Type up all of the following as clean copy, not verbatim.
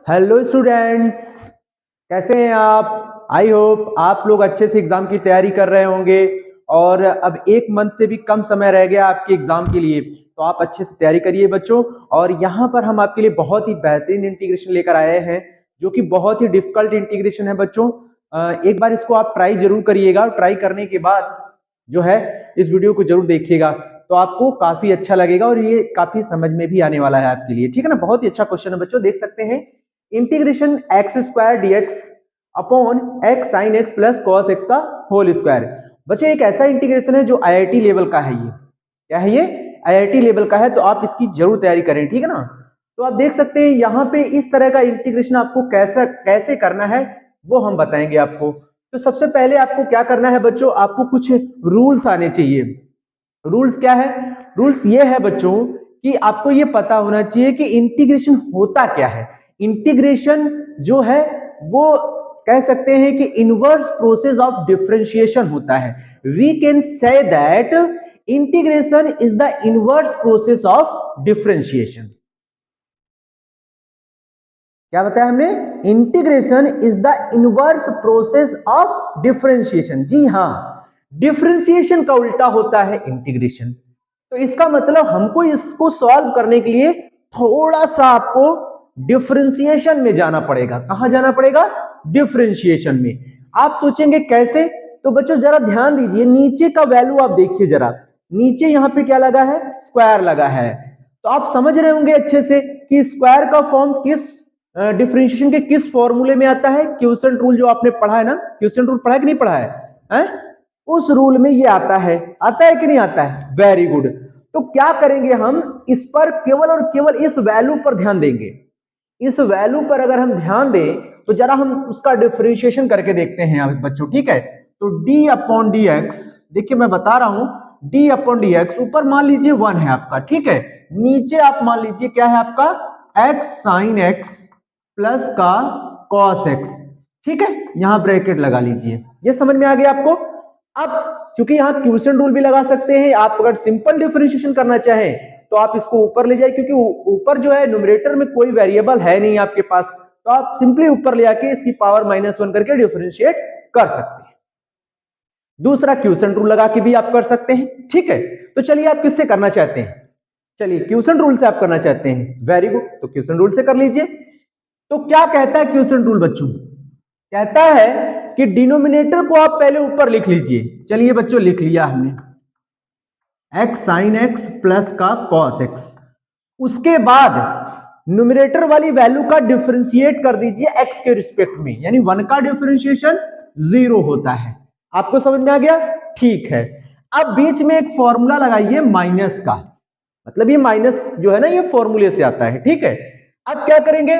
Hello students, कैसे हैं आप? आई होप आप लोग अच्छे से एग्जाम की तैयारी कर रहे होंगे। और अब एक मंथ से भी कम समय रह गया आपके एग्जाम के लिए, तो आप अच्छे से तैयारी करिए बच्चों। और यहाँ पर हम आपके लिए बहुत ही बेहतरीन इंटीग्रेशन लेकर आए हैं, जो कि बहुत ही डिफिकल्ट इंटीग्रेशन है बच्चों। एक बार इसको आप ट्राई जरूर करिएगा, और ट्राई करने के बाद जो है इस वीडियो को जरूर देखिएगा, तो आपको काफी अच्छा लगेगा और ये काफी समझ में भी आने वाला है आपके लिए। ठीक है ना? बहुत ही अच्छा क्वेश्चन है बच्चों, देख सकते हैं। Integration x square dx upon x sine x plus cos x का होल स्क्वायर। बच्चों एक ऐसा इंटीग्रेशन है जो आईआईटी लेवल का है। ये क्या है? ये आईआईटी लेवल का है, तो आप इसकी जरूर तैयारी करें। ठीक है ना? तो आप देख सकते हैं यहाँ पे इस तरह का इंटीग्रेशन आपको कैसा कैसे करना है वो हम बताएंगे आपको। तो सबसे पहले आपको क्या करना है बच्चों, आपको कुछ रूल्स आने चाहिए। रूल्स क्या है? रूल्स ये है बच्चों कि आपको ये पता होना चाहिए कि इंटीग्रेशन होता क्या है। इंटीग्रेशन जो है वो कह सकते हैं कि इनवर्स प्रोसेस ऑफ डिफरेंशिएशन होता है। We can say that integration is the inverse process of differentiation. क्या बताया हमने? Integration is the inverse process of differentiation. जी हाँ, डिफरेंशिएशन का उल्टा होता है इंटीग्रेशन। तो इसका मतलब हमको इसको सॉल्व करने के लिए थोड़ा सा आपको डिफरेंशिएशन में जाना पड़ेगा। कहां जाना पड़ेगा? डिफरेंशिएशन में। आप सोचेंगे कैसे? तो बच्चों जरा ध्यान दीजिए, नीचे का वैल्यू आप देखिए जरा। नीचे यहां पे क्या लगा है? स्क्वायर लगा है। तो आप समझ रहे होंगे अच्छे से कि स्क्वायर का फॉर्म किस डिफरेंशिएशन के किस फॉर्मूले में आता है। क्विसेंट रूल जो आपने पढ़ा है ना, क्विसेंट रूल पढ़ा है कि नहीं पढ़ा है, उस रूल में ये आता है। आता है कि नहीं आता है? Very good. तो क्या करेंगे हम, इस पर केवल और केवल इस वैल्यू पर ध्यान देंगे। इस वैल्यू पर अगर हम ध्यान दें तो जरा हम उसका डिफरेंशिएशन करके देखते हैं बच्चों। ठीक है? तो d अपॉन डी एक्स, देखिए मैं बता रहा हूं, d अपॉन डी एक्स ऊपर मान लीजिए 1 है आपका। ठीक है? नीचे आप मान लीजिए क्या है आपका? x साइन x प्लस का कॉस x। ठीक है? यहां ब्रैकेट लगा लीजिए। ये समझ में आ गया आपको? अब चूंकि यहां क्विसेंट रूल भी लगा सकते हैं, आप अगर सिंपल डिफरेंशिएशन करना चाहें तो आप इसको ऊपर ले जाए, क्योंकि ऊपर जो है न्यूमरेटर में कोई वेरिएबल है नहीं आपके पास, तो आप सिंपली ऊपर ले आके इसकी पावर -1 करके डिफरेंशिएट कर सकते हैं। दूसरा क्विसेंट रूल लगा के भी आप कर सकते हैं। ठीक है? तो चलिए आप किससे करना चाहते हैं? चलिए क्विसेंट रूल से आप करना चाहते हैं, वेरी गुड, तो क्विसेंट रूल से कर लीजिए। तो क्या कहता है क्विसेंट रूल बच्चों? कहता है कि डिनोमिनेटर को आप पहले ऊपर लिख लीजिए। चलिए बच्चों लिख लिया हमने, एक्स साइन एक्स प्लस का कॉस एक्स। उसके बाद न्यूमरेटर वाली वैल्यू का डिफरेंशिएट कर दीजिए एक्स के रिस्पेक्ट में, यानी 1 का डिफरेंशिएशन 0 होता है। आपको समझ में आ गया? ठीक है। अब बीच में एक फॉर्मूला लगाइए माइनस का, मतलब ये माइनस जो है ना, ये फॉर्मूले से आता है। ठीक है? अब क्या करेंगे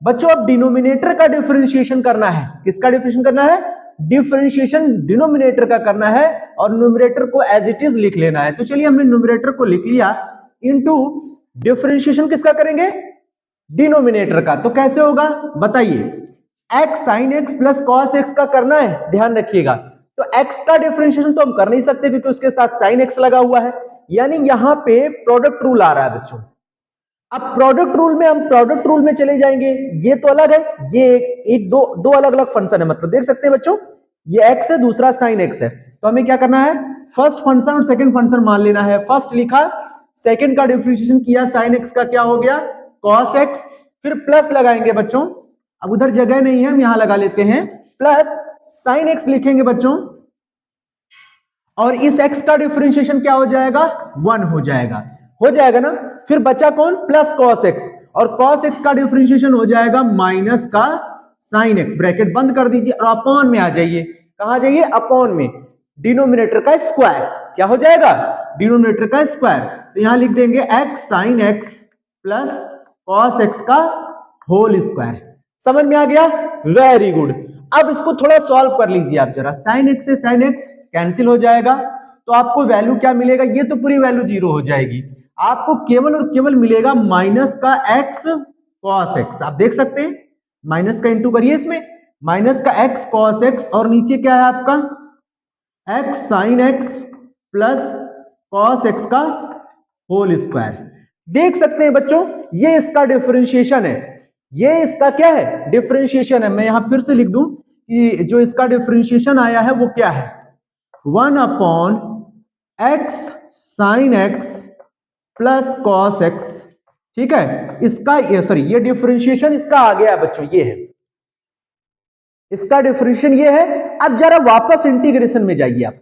बच्चों? अब डिनोमिनेटर का डिफरेंशिएशन करना है। किसका डिफरेंशिएशन करना है? डिफरेंशिएशन डिनोमिनेटर का करना है, और न्यूमरेटर को एज इट इज लिख लेना है। तो चलिए हमने न्यूमरेटर को लिख लिया, इनटू डिफरेंशिएशन किसका करेंगे? डिनोमिनेटर का। तो कैसे होगा बताइए? X sine x plus cos x का करना है, ध्यान रखिएगा। तो एक्स का डिफरेंशिएशन तो हम कर नहीं सकते क्योंकि उसके साथ साइन एक्स लगा हुआ है, यानी यहां पे प्रोडक्ट रूल आ रहा है बच्चों। अब प्रोडक्ट रूल में हम प्रोडक्ट रूल में चले जाएंगे। ये तो अलग है, ये एक दो दो अलग अलग फंक्शन है, मतलब देख सकते हैं बच्चों, ये एक्स है, दूसरा साइन एक्स है। तो हमें क्या करना है? फर्स्ट फंक्शन और सेकंड फंक्शन मान लेना है। फर्स्ट लिखा, सेकंड का डिफरेंशिएशन किया, साइन एक्स का क्या हो गया? Cos x. फिर प्लस लगाएंगे बच्चों, अब उधर जगह नहीं है, हम यहां लगा लेते हैं, प्लस साइन एक्स लिखेंगे बच्चों, और इस x का डिफरेंशिएशन क्या हो जाएगा? 1 हो जाएगा। हो जाएगा ना? फिर बचा कौन? प्लस cos x, और cos x का डिफरेंशिएशन हो जाएगा माइनस का sin x। ब्रैकेट बंद कर दीजिए और अपॉन में आ जाइए। कहां जाइए? अपॉन में। डिनोमिनेटर का स्क्वायर क्या हो जाएगा? डिनोमिनेटर का स्क्वायर। तो यहां लिख देंगे x sin x plus cos x का होल स्क्वायर। समझ में आ गया? Very good. अब इसको थोड़ा सॉल्व कर लीजिए आप जरा। sin x से sin x कैंसिल हो जाएगा, तो आपको वैल्यू क्या मिलेगा? ये तो पूरी वैल्यू 0 हो जाएगी। आपको केवल और केवल मिलेगा माइनस का x cos x। आप देख सकते हैं, माइनस का इंटू करिए इसमें, माइनस का x cos x, और नीचे क्या है आपका? x sin x plus cos x का होल स्क्वायर। देख सकते हैं बच्चों, ये इसका डिफरेंशिएशन है। ये इसका क्या है, डिफरेंशिएशन है। मैं यहां फिर से लिख दूं कि जो इसका डिफरेंशिएशन आया है वो क्या है, 1/x sine x plus cos x। ठीक है, इसका ये डिफरेंशिएशन इसका आ गया बच्चों, ये है इसका डिफरेंशिएशन, ये है। अब जरा वापस इंटीग्रेशन में जाइए, आप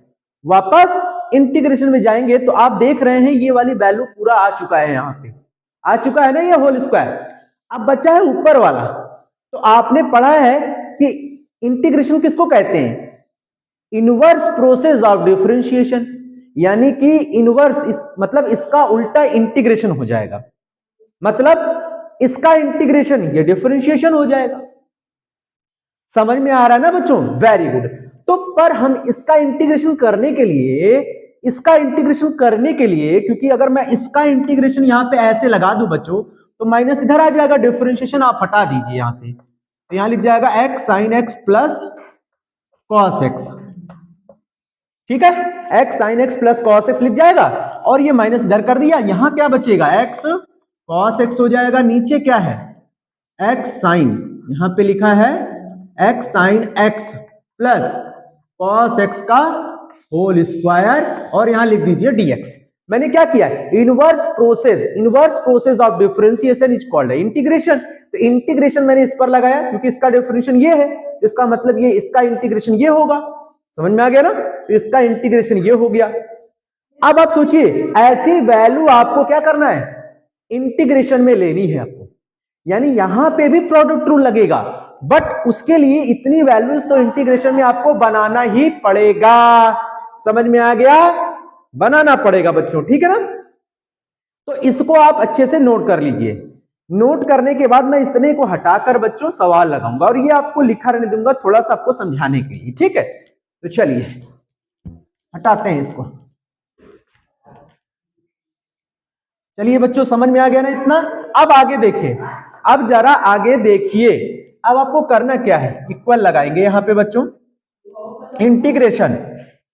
वापस इंटीग्रेशन में जाएंगे तो आप देख रहे हैं ये वाली वैल्यू पूरा आ चुका है, यहां पे आ चुका है ना ये होल स्क्वायर। अब बचा है ऊपर वाला। तो आपने पढ़ा है कि इंटीग्रेशन किसको कहते हैं, इनवर्स प्रोसेस ऑफ डिफरेंशिएशन, यानी कि इनवर्स मतलब इसका उल्टा इंटीग्रेशन हो जाएगा, मतलब इसका इंटीग्रेशन ये डिफरेंशिएशन हो जाएगा। समझ में आ रहा है ना बच्चों, वेरी गुड। तो पर हम इसका इंटीग्रेशन करने के लिए, क्योंकि अगर मैं इसका इंटीग्रेशन यहां पे ऐसे लगा दूं बच्चों तो माइनस इधर आ जाएगा, डिफरेंशिएशन आप हटा दीजिए यहां से, तो यहां लिख जाएगा x sine x plus cos x। ठीक है, x sine x plus cos x लिख जाएगा, और ये माइनस इधर कर दिया, यहां क्या बचेगा, x कॉस x हो जाएगा, नीचे क्या है x साइन, यहां पे लिखा है x sine x plus cos x का होल स्क्वायर, और यहां लिख दीजिए dx। मैंने क्या किया, inverse process of differentiation is called integration. तो इंटीग्रेशन मैंने इस पर लगाया क्योंकि इसका डिफरेंशिएशन ये है, इसका मतलब ये इसका इंटीग्रेशन ये होगा। समझ में आ गया ना, तो इसका इंटीग्रेशन ये हो गया। अब आप सोचिए, ऐसी वैल्यू आपको क्या करना है, इंटीग्रेशन में लेनी है आपको, यानी यहां पे भी प्रोडक्ट रूल लगेगा, बट उसके लिए इतनी वैल्यूज तो इंटीग्रेशन में आपको बनाना ही पड़ेगा। समझ में आ गया, बनाना पड़ेगा बच्चों, ठीक है ना। तो इसको आप अच्छे से नोट कर लीजिए। नोट करने के बाद मैं इतने को हटाकर बच्चों सवाल लगाऊंगा, और ये आपको लिखा रहने दूंगा थोड़ा सा आपको समझाने के लिए, ठीक है। तो चलिए हटाते हैं इसको। चलिए बच्चों, समझ में आ गया ना इतना। अब आगे देखिए, अब जरा आगे देखिए, अब आपको करना क्या है, इक्वल लगाएंगे यहां पे बच्चों,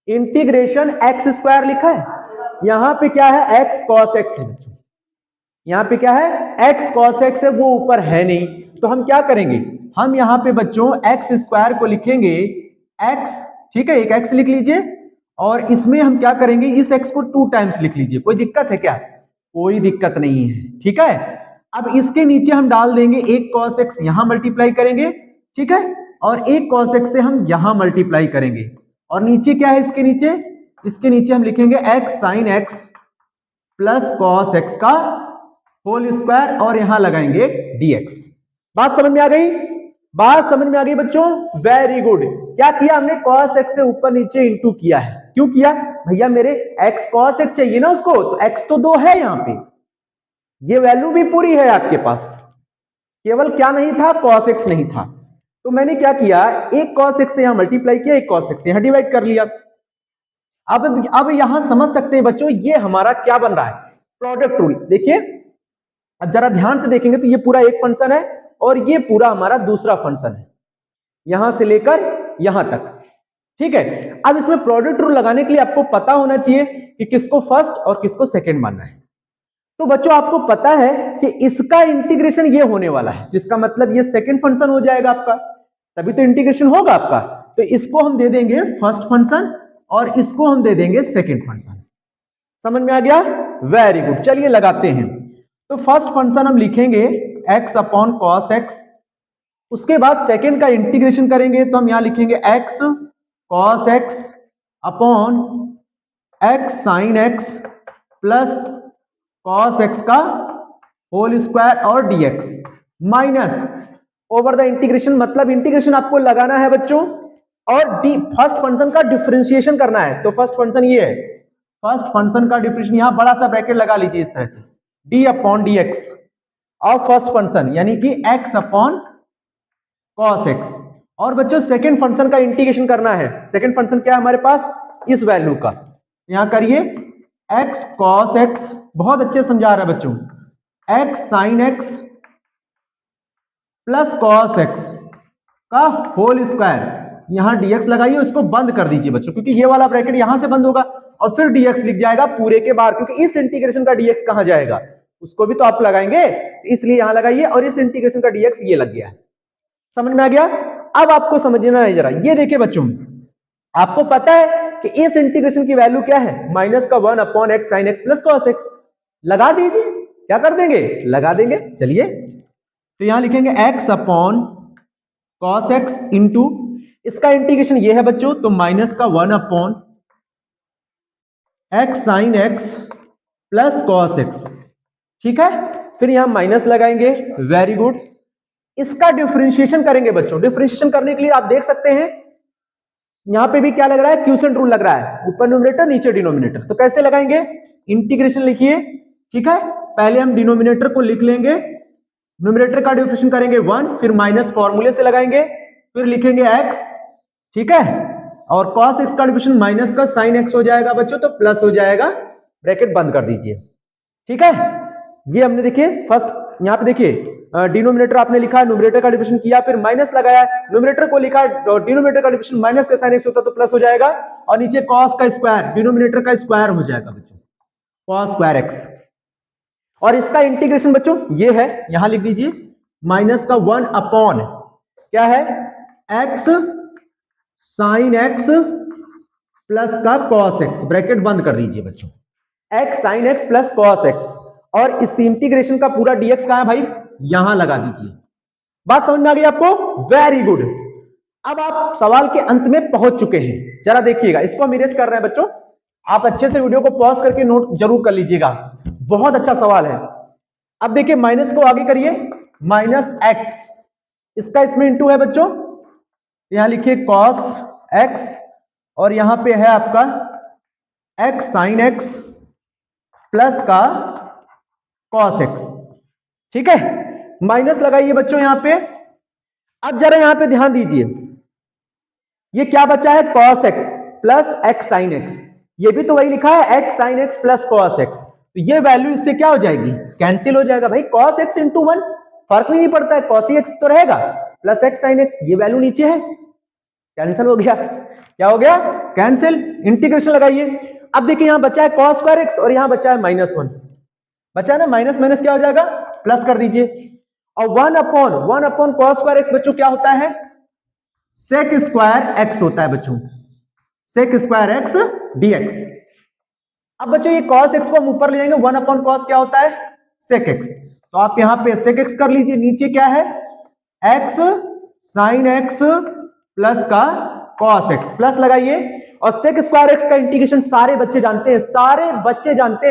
इंटीग्रेशन एक्स स्क्वायर लिखा है, यहां पे क्या है एक्स कॉस एक्स है बच्चों, यहां पे क्या है एक्स कॉस एक्स है, वो ऊपर है नहीं, तो हम क्या करेंगे, हम यहां पे बच्चों एक्स स्क्वायर को लिखेंगे एक्स, ठीक है, एक एक्स लिख लीजिए, और इसमें हम क्या करेंगे, इस एक्स को 2 टाइम्स लिख लीजिए। कोई दिक्कत है क्या, कोई दिक्कत नहीं है, ठीक है। अब इसके नीचे हम डाल देंगे एक कॉस एक्स, यहां मल्टीप्लाई करेंगे, ठीक है, और एक कॉस एक्स से हम यहां मल्टीप्लाई करेंगे, और नीचे क्या है इसके नीचे, इसके नीचे हम लिखेंगे x sine x plus cos x का होल स्क्वायर, और यहां लगाएंगे dx। बात समझ में आ गई, बात समझ में आ गई बच्चों, वेरी गुड। क्या किया हमने, cos x से ऊपर नीचे इंटू किया है, क्यों किया भैया, मेरे x cos x चाहिए ना उसको, तो x तो 2 है यहां पे, ये वैल्यू भी पूरी है आपके पास, केवल क्या नहीं था, cos x नहीं था। तो मैंने क्या किया, एक cos x से यहां मल्टीप्लाई किया, एक cos x से यहां डिवाइड कर लिया। अब यहां समझ सकते हैं बच्चों, ये हमारा क्या बन रहा है, प्रोडक्ट रूल। देखिए अब जरा ध्यान से देखेंगे तो ये पूरा एक फंक्शन है, और ये पूरा हमारा दूसरा फंक्शन है, यहां से लेकर यहां तक, ठीक है। अब इसमें प्रोडक्ट रूल लगाने के लिए आपको पता होना चाहिए कि किसको फर्स्ट और किसको सेकंड मानना है। तो बच्चों आपको पता है कि इसका इंटीग्रेशन ये होने वाला है, जिसका मतलब ये सेकंड फंक्शन हो जाएगा आपका, तभी तो इंटीग्रेशन होगा आपका। तो इसको हम दे देंगे फर्स्ट फंक्शन, और इसको हम दे देंगे सेकंड फंक्शन। समझ में आ गया, वेरी गुड। चलिए लगाते हैं। तो फर्स्ट फंक्शन हम लिखेंगे x अपॉन कॉस एक्स, उसके बाद सेकंड का इंटीग्रेशन करेंगे तो हम यहां लिखेंगे x cos x upon x sine x plus cos x का होल स्क्वायर और dx minus over the integration, मतलब इंटीग्रेशन आपको लगाना है बच्चों, और फर्स्ट फंक्शन का डिफरेंशिएशन करना है। तो फर्स्ट फंक्शन ये है, फर्स्ट फंक्शन का डिफरेंशिएशन, यहां बड़ा सा ब्रैकेट लगा लीजिए इस तरह से, d upon dx of first function, यानी कि x अपॉन कॉस x। और बच्चों सेकंड फंक्शन का इंटीग्रेशन करना है, सेकंड फंक्शन क्या है हमारे पास, इस वैल्यू का, यहां करिए x cos x, बहुत अच्छे समझा रहा है बच्चों, x sine x plus cos x का होल स्क्वायर, यहां dx लगाइए, उसको बंद कर दीजिए बच्चों, क्योंकि ये वाला ब्रैकेट यहां से बंद होगा, और फिर dx लिख जाएगा पूरे के बाहर, क्योंकि इस इंटीग्रेशन का dx कहां जाएगा, उसको भी तो आप लगाएंगे, इसलिए यहां लगाइए और इस इंटीग्रेशन का डीएक्स ये लग गया है। समझ में आ गया? अब आपको समझना है जरा, ये देखिए बच्चों, आपको पता है कि इस इंटीग्रेशन की वैल्यू क्या है, माइनस का 1 upon x sine x plus cos x. लगा दीजिए, क्या कर देंगे, लगा देंगे। चलिए तो यहां लिखेंगे x upon cos x into, इसका इंटीग्रेशन ये है बच्चों, तो माइनस का 1 upon x sine x plus cos x. ठीक है, फिर यहां माइनस लगाएंगे, वेरी गुड। इसका डिफरेंशिएशन करेंगे बच्चों। डिफरेंशिएशन करने के लिए आप देख सकते हैं यहां पे भी क्या लग रहा है, क्यूसेंट रूल लग रहा है, ऊपर न्यूमरेटर नीचे डिनोमिनेटर। तो कैसे लगाएंगे, इंटीग्रेशन लिखिए। ठीक है, पहले हम डिनोमिनेटर को लिख लेंगे, न्यूमरेटर का डिफरेंशिएशन करेंगे 1, फिर माइनस फॉर्मूले से लगाएंगे, फिर लिखेंगे x। ठीक है, और cos x का डिफरेंशिएशन माइनस का sin x हो जाएगा बच्चों, तो प्लस हो जाएगा, ब्रैकेट बंद कर दीजिए। ठीक है, ये हमने देखिए फर्स्ट यहां पे देखिए डिनोमिनेटर आपने लिखा, न्यूमरेटर का डिविजन किया, फिर माइनस लगाया, न्यूमरेटर को लिखा, डिनोमिनेटर का डिविजन माइनस का sin x होता तो प्लस हो जाएगा, और नीचे cos का स्क्वायर, डिनोमिनेटर का स्क्वायर हो जाएगा बच्चों, cos स्क्वायर x। और इसका इंटीग्रेशन बच्चों ये है, यहां लिख दीजिए माइनस का 1 अपॉन क्या है, x sin x प्लस का cos x, ब्रैकेट बंद कर दीजिए बच्चों, x sin x plus cos x। और इस इंटीग्रेशन का पूरा dx कहां है भाई, यहां लगा दीजिए। बात समझ में आ गई आपको, वेरी गुड। अब आप सवाल के अंत में पहुंच चुके हैं, जरा देखिएगा, इसको हम इरेज कर रहे हैं बच्चों, आप अच्छे से वीडियो को पॉज करके नोट जरूर कर लीजिएगा, बहुत अच्छा सवाल है। अब देखिए माइनस को आगे करिए, माइनस एक्स, इसका इसमें इंटू है बच्चों, यहां लिखिए कॉस एक्स, और यहां पे है आपका एक्स साइन एक्स प्लस का कॉस एक्स। ठीक है, माइनस लगाइए बच्चों यहां पे। अब जरा यहां पे ध्यान दीजिए, ये क्या बचा है, cos x plus x sine x, ये भी तो वही लिखा है x sine x plus cos x, तो ये वैल्यू इससे क्या हो जाएगी, कैंसिल हो जाएगा भाई, cos x इंटू 1 फर्क नहीं पड़ता है, cos x तो रहेगा, प्लस एक्स साइन एक्स, ये वैल्यू नीचे है, कैंसिल हो गया। क्या हो गया, कैंसिल। इंटीग्रेशन लगाइए, अब देखिए यहां बचा है cos स्क्वायर x और यहां बचा है -1, बचा है ना, माइनस माइनस क्या हो जाएगा, प्लस कर दीजिए, और 1 अपॉन cos स्क्वायर x बच्चों क्या होता है, sec स्क्वायर x होता है बच्चों, sec स्क्वायर x dx। अब बच्चों ये cos x को हम ऊपर ले जाएंगे, 1 अपॉन cos क्या होता है, sec x, तो आप यहां पे sec x कर लीजिए, नीचे क्या है, x sin x प्लस का cos x, प्लस लगाइए, और sec स्क्वायर x का इंटीग्रेशन सारे बच्चे जानते हैं,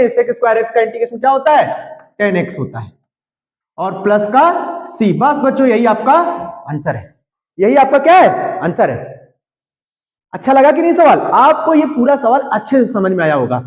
sec स्क्वायर x का इंटीग्रेशन क्या होता है, 10x होता है, और प्लस का c। बस बच्चों यही आपका आंसर है, यही आपका क्या है, आंसर है। अच्छा लगा कि नहीं सवाल, आपको ये पूरा सवाल अच्छे से समझ में आया होगा।